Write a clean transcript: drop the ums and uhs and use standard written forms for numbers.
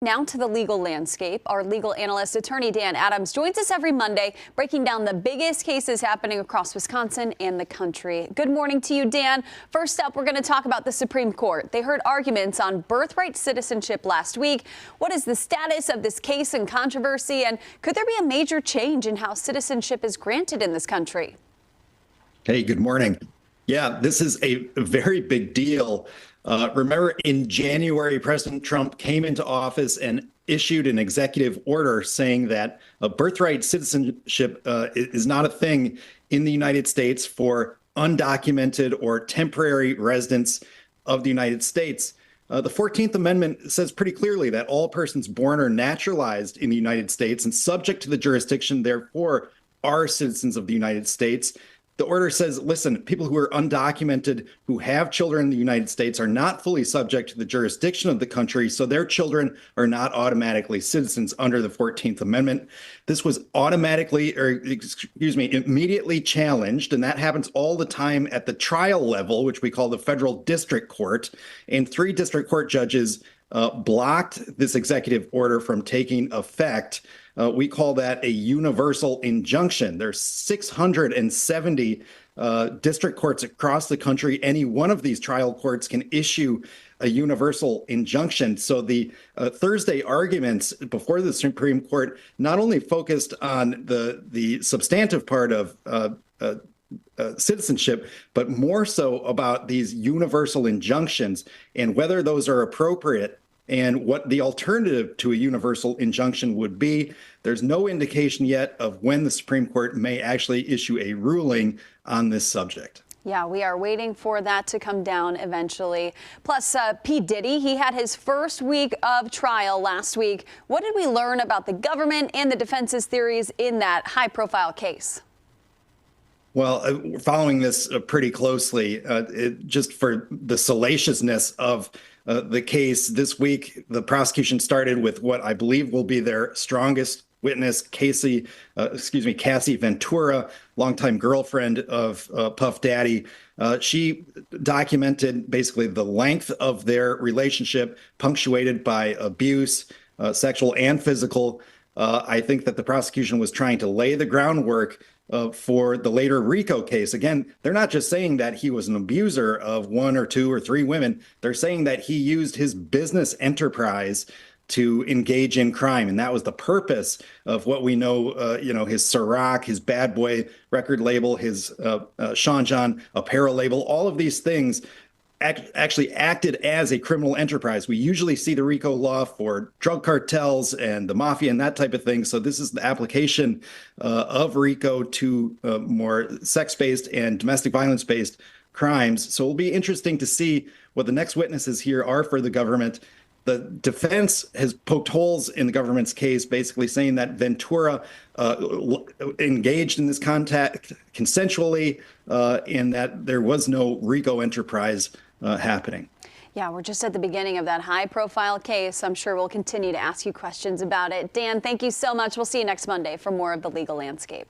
Now to the legal landscape. Our legal analyst, attorney Dan Adams, joins us every Monday, breaking down the biggest cases happening across Wisconsin and the country. Good morning to you, Dan. First up, we're going to talk about the Supreme Court. They heard arguments on birthright citizenship last week. What is the status of this case and controversy, and could there be a major change in how citizenship is granted in this country? Hey, good morning. Yeah, this is a very big deal. Remember, in January, President Trump came into office and issued an executive order saying that birthright citizenship is not a thing in the United States for undocumented or temporary residents of the United States. The 14th Amendment says pretty clearly that all persons born or naturalized in the United States and subject to the jurisdiction, therefore, are citizens of the United States. The order says, listen, people who are undocumented, who have children in the United States are not fully subject to the jurisdiction of the country, so their children are not automatically citizens under the 14th Amendment. This was immediately challenged, and that happens all the time at the trial level, which we call the federal district court. And 3 district court judges blocked this executive order from taking effect. We call that a universal injunction. There's 670 district courts across the country. Any one of these trial courts can issue a universal injunction. So the Thursday arguments before the Supreme Court not only focused on the substantive part of citizenship, but more so about these universal injunctions and whether those are appropriate and what the alternative to a universal injunction would be. There's no indication yet of when the Supreme Court may actually issue a ruling on this subject. Yeah, we are waiting for that to come down eventually. Plus, P. Diddy, he had his first week of trial last week. What did we learn about the government and the defense's theories in that high-profile case? Well, following this pretty closely, just for the salaciousness of the case this week, the prosecution started with what I believe will be their strongest witness, Cassie Ventura, longtime girlfriend of Puff Daddy. She documented basically the length of their relationship, punctuated by abuse, sexual and physical. I think that the prosecution was trying to lay the groundwork for the later RICO case. Again, they're not just saying that he was an abuser of 1 or 2 or 3 women. They're saying that he used his business enterprise to engage in crime. And that was the purpose of what we know, his Ciroc, his Bad Boy record label, his Sean John apparel label, all of these things actually acted as a criminal enterprise. We usually see the RICO law for drug cartels and the mafia and that type of thing. So this is the application of RICO to more sex-based and domestic violence-based crimes. So it'll be interesting to see what the next witnesses here are for the government. The defense has poked holes in the government's case, basically saying that Ventura engaged in this contact consensually and that there was no RICO enterprise happening. Yeah, we're just at the beginning of that high-profile case. I'm sure we'll continue to ask you questions about it. Dan, thank you so much. We'll see you next Monday for more of the legal landscape.